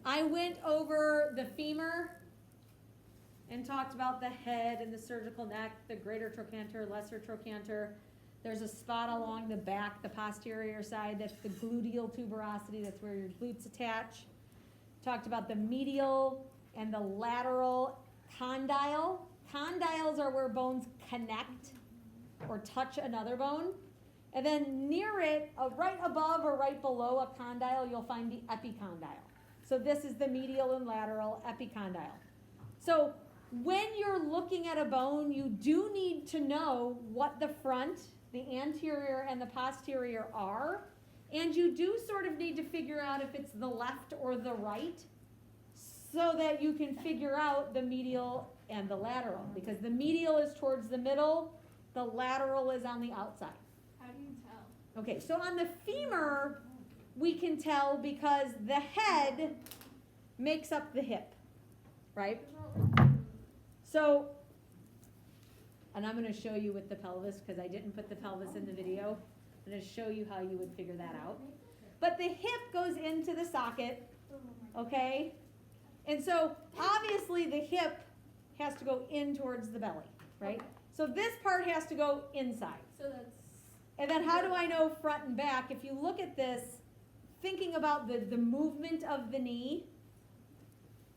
I went over the femur and talked about the head and the surgical neck, the greater trochanter, lesser trochanter. There's a spot along the back, the posterior side, that's the gluteal tuberosity, that's where your glutes attach. Talked about the medial and the lateral condyle. Condyles are where bones connect or touch another bone. And then near it, right above or right below a condyle, you'll find the epicondyle. So this is the medial and lateral epicondyle. So when you're looking at a bone, you do need to know what the front, the anterior, and the posterior are. And you do sort of need to figure out if it's the left or the right so that you can figure out the medial and the lateral. Because the medial is towards the middle, the lateral is on the outside. How do you tell? Okay, so on the femur, we can tell because the head makes up the hip, right? So, and I'm going to show you with the pelvis because I didn't put the pelvis in the video. I'm going to show you how you would figure that out. But the hip goes into the socket, okay? And so obviously the hip has to go in towards the belly, right? So this part has to go inside. So that's... And then how do I know front and back? If you look at this, thinking about the movement of the knee,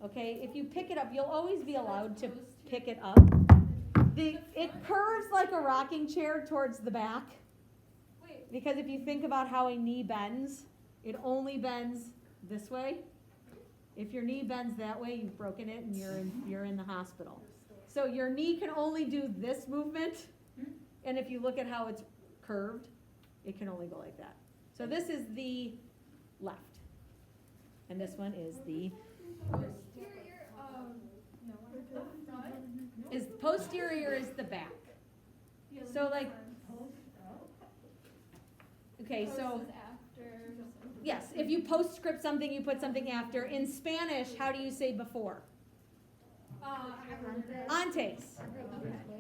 okay, if you pick it up, you'll always be allowed to pick it up. It curves like a rocking chair towards the back. Because if you think about how a knee bends, it only bends this way. If your knee bends that way, you've broken it and you're in the hospital. So your knee can only do this movement, and if you look at how it's curved, it can only go like that. So this is the left, and this one is the Posterior, the front? is posterior is the back. So like, okay, so Post is after. yes, if you postscript something, you put something after. In Spanish, how do you say before? Antes.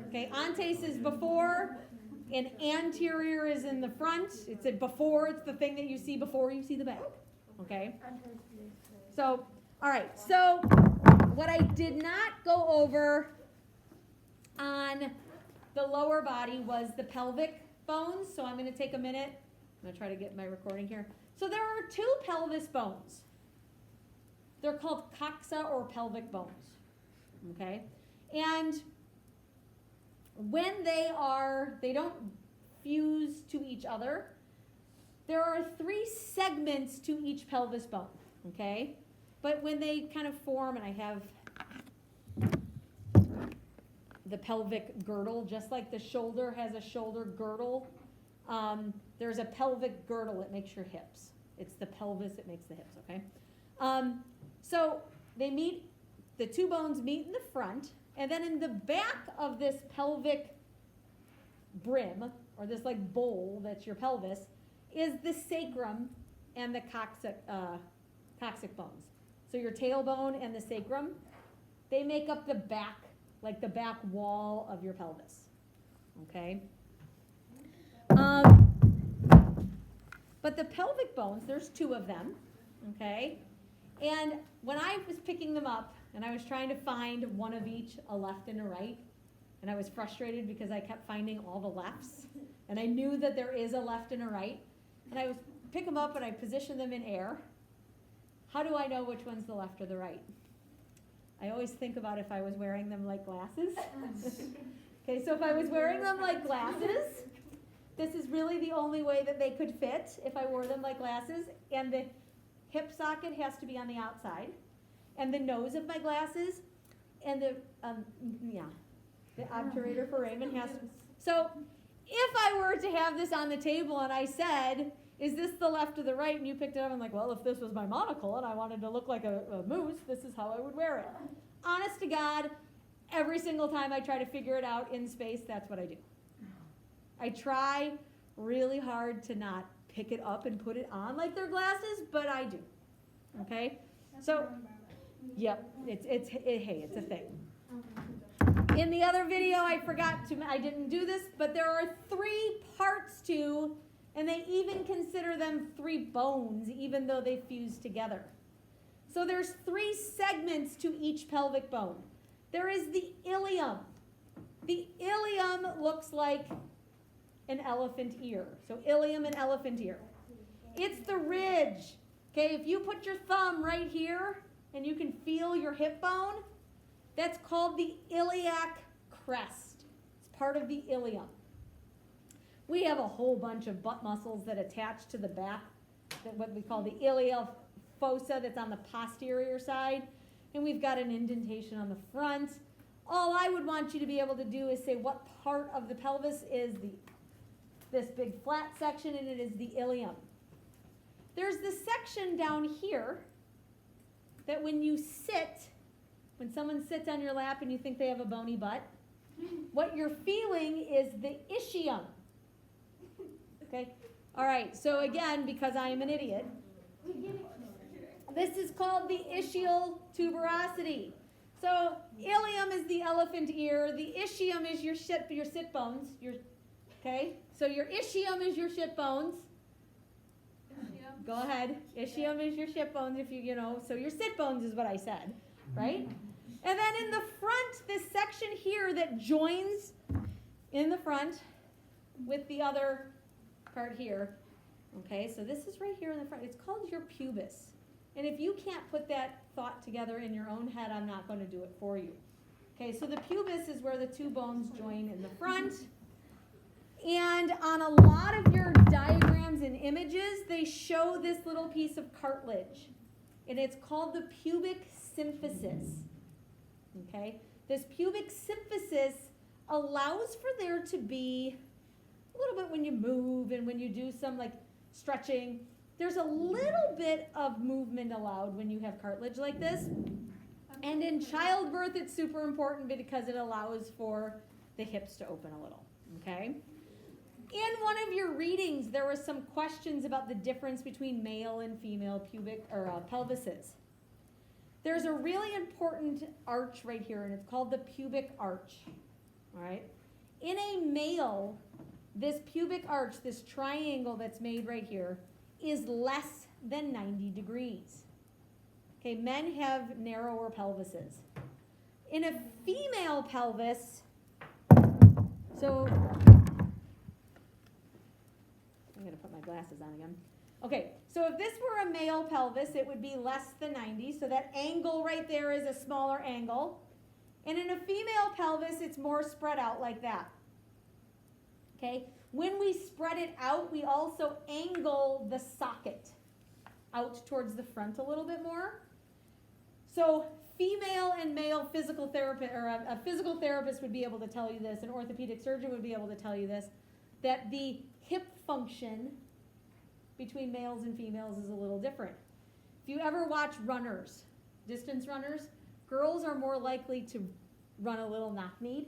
Okay, antes is before, and anterior is in the front. It's a before, it's the thing that you see before you see the back. Okay? So, all right, so what I did not go over on the lower body was the pelvic bones. So I'm going to take a minute. I'm going to try to get my recording here. So there are two pelvis bones. They're called coxa or pelvic bones. Okay? And when they don't fuse to each other, there are 3 segments to each pelvis bone. Okay? But when they kind of form, and I have the pelvic girdle, just like the shoulder has a shoulder girdle, there's a pelvic girdle that makes your hips. It's the pelvis that makes the hips, okay? So they meet, the 2 bones meet in the front, and then in the back of this pelvic brim, or this like bowl that's your pelvis, is the sacrum and the coccyx bones. So your tailbone and the sacrum, they make up the back, like the back wall of your pelvis, okay? But the pelvic bones, there's 2 of them, okay? And when I was picking them up, and I was trying to find one of each, a left and a right, and I was frustrated because I kept finding all the lefts, and I knew that there is a left and a right, and I would pick them up and I position them in air. How do I know which one's the left or the right? I always think about if I was wearing them like glasses. Okay, so if I was wearing them like glasses, this is really the only way that they could fit if I wore them like glasses, and the hip socket has to be on the outside, and the nose of my glasses, and the obturator for Raymond has to. So if I were to have this on the table and I said, is this the left or the right, and you picked it up, I'm like, well, if this was my monocle and I wanted to look like a moose, this is how I would wear it. Honest to God, every single time I try to figure it out in space, that's what I do. I try really hard to not pick it up and put it on like they're glasses, but I do. Okay? So, yep, it's a thing. In the other video, I didn't do this, but there are 3 parts to, and they even consider them 3 bones, even though they fuse together. So there's 3 segments to each pelvic bone. There is the ilium. The ilium looks like an elephant ear. So ilium and elephant ear. It's the ridge. Okay, if you put your thumb right here and you can feel your hip bone, that's called the iliac crest. It's part of the ilium. We have a whole bunch of butt muscles that attach to the back, that what we call the iliac fossa, that's on the posterior side, and we've got an indentation on the front. All I would want you to be able to do is say what part of the pelvis is this big flat section, and it is the ilium. There's this section down here that when you sit, when someone sits on your lap and you think they have a bony butt, what you're feeling is the ischium. Okay? All right, so again, because I am an idiot, this is called the ischial tuberosity. So ilium is the elephant ear. The ischium is your sit bones. Okay? So your ischium is your sit bones. Go ahead. Ischium is your sit bones, if you know. So your sit bones is what I said, right? And then in the front, this section here that joins in the front with the other part here. Okay, so this is right here in the front. It's called your pubis. And if you can't put that thought together in your own head, I'm not going to do it for you. Okay, so the pubis is where the 2 bones join in the front. And on a lot of your diagrams and images, they show this little piece of cartilage. And it's called the pubic symphysis. Okay? This pubic symphysis allows for there to be a little bit when you move and when you do some like stretching. There's a little bit of movement allowed when you have cartilage like this. And in childbirth, it's super important because it allows for the hips to open a little. Okay? In one of your readings, there were some questions about the difference between male and female pubic or pelvises. There's a really important arch right here, and it's called the pubic arch. All right? In a male, this pubic arch, this triangle that's made right here, is less than 90 degrees. Okay, men have narrower pelvises. In a female pelvis, so I'm going to put my glasses on again. Okay, so if this were a male pelvis, it would be less than 90. So that angle right there is a smaller angle. And in a female pelvis, it's more spread out like that. Okay, when we spread it out, we also angle the socket out towards the front a little bit more. So female and male physical therapist, or a physical therapist would be able to tell you this, an orthopedic surgeon would be able to tell you this, that the hip function between males and females is a little different. If you ever watch runners, distance runners, girls are more likely to run a little knock-kneed.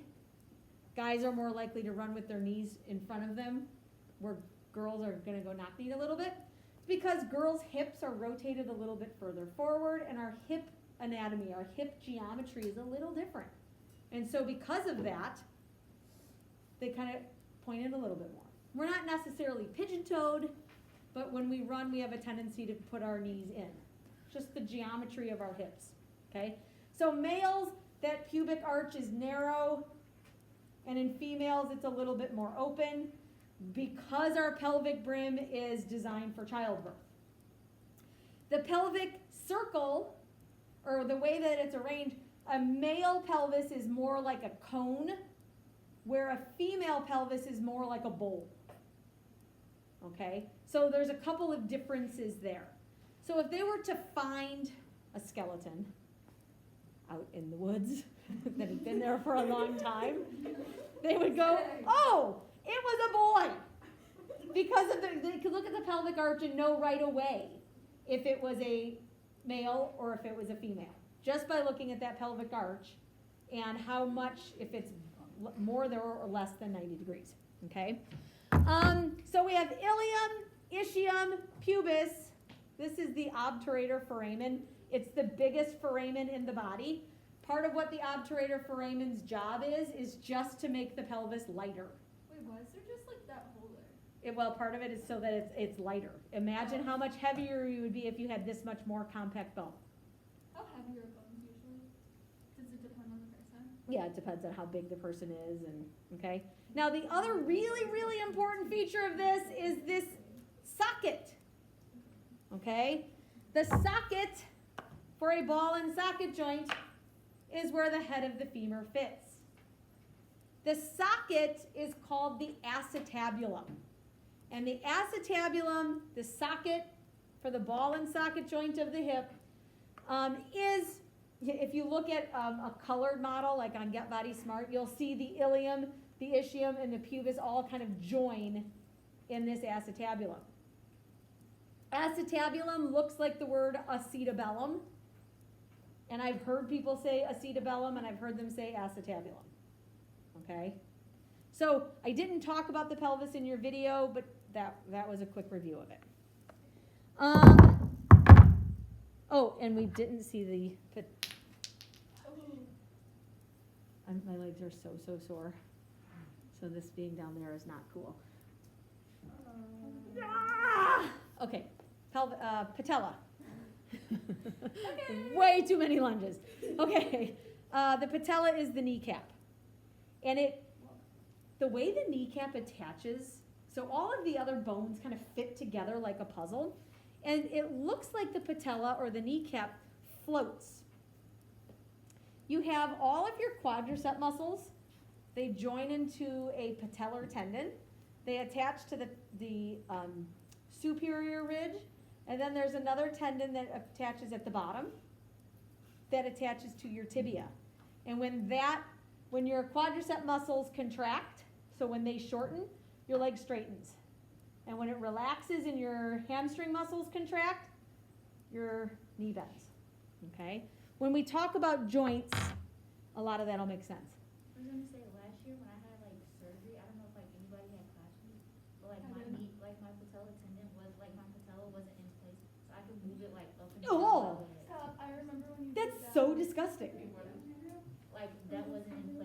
Guys are more likely to run with their knees in front of them, where girls are going to go knock-kneed a little bit. It's because girls' hips are rotated a little bit further forward, and our hip anatomy, our hip geometry is a little different. And so because of that, they kind of point it a little bit more. We're not necessarily pigeon-toed, but when we run, we have a tendency to put our knees in. Just the geometry of our hips, okay? So males, that pubic arch is narrow, and in females, it's a little bit more open because our pelvic brim is designed for childbirth. The pelvic circle, or the way that it's arranged, a male pelvis is more like a cone, where a female pelvis is more like a bowl. Okay? So there's a couple of differences there. So if they were to find a skeleton out in the woods that had been there for a long time, they would go, oh, it was a boy. Because of they could look at the pelvic arch and know right away if it was a male or if it was a female, just by looking at that pelvic arch and how much, if it's more there or less than 90 degrees, okay? So we have ilium, ischium, pubis. This is the obturator foramen. It's the biggest foramen in the body. Part of what the obturator foramen's job is just to make the pelvis lighter. Wait, why is there just like that hole there? Well, part of it is so that it's lighter. Imagine how much heavier you would be if you had this much more compact bone. How heavy are bones usually? Does it depend on the person? Yeah, it depends on how big the person is and, okay? Now, the other really, really important feature of this is this socket, okay? The socket for a ball and socket joint is where the head of the femur fits. The socket is called the acetabulum. And the acetabulum, the socket for the ball and socket joint of the hip, is, if you look at a colored model, like on Get Body Smart, you'll see the ilium, the ischium, and the pubis all kind of join in this acetabulum. Acetabulum looks like the word acetabellum, and I've heard people say acetabellum, and I've heard them say acetabulum, okay? So I didn't talk about the pelvis in your video, but that was a quick review of it. Oh, and we didn't see my legs are so sore. So this being down there is not cool. Okay, patella. Okay. Way too many lunges. Okay, the patella is the kneecap. And the way the kneecap attaches, so all of the other bones kind of fit together like a puzzle, and it looks like the patella or the kneecap floats. You have all of your quadricep muscles. They join into a patellar tendon. They attach to the superior ridge, and then there's another tendon that attaches at the bottom that attaches to your tibia. And when your quadricep muscles contract, so when they shorten, your leg straightens. And when it relaxes and your hamstring muscles contract, your knee bends, okay? When we talk about joints, a lot of that'll make sense. I was gonna say last year when I had like surgery, I don't know if like anybody had class with me, but like my knee, like my patella tendon was like my patella wasn't in place, so I could move it like up and down. Oh. Stop, I remember when you That's did that. so disgusting. Like that wasn't in place.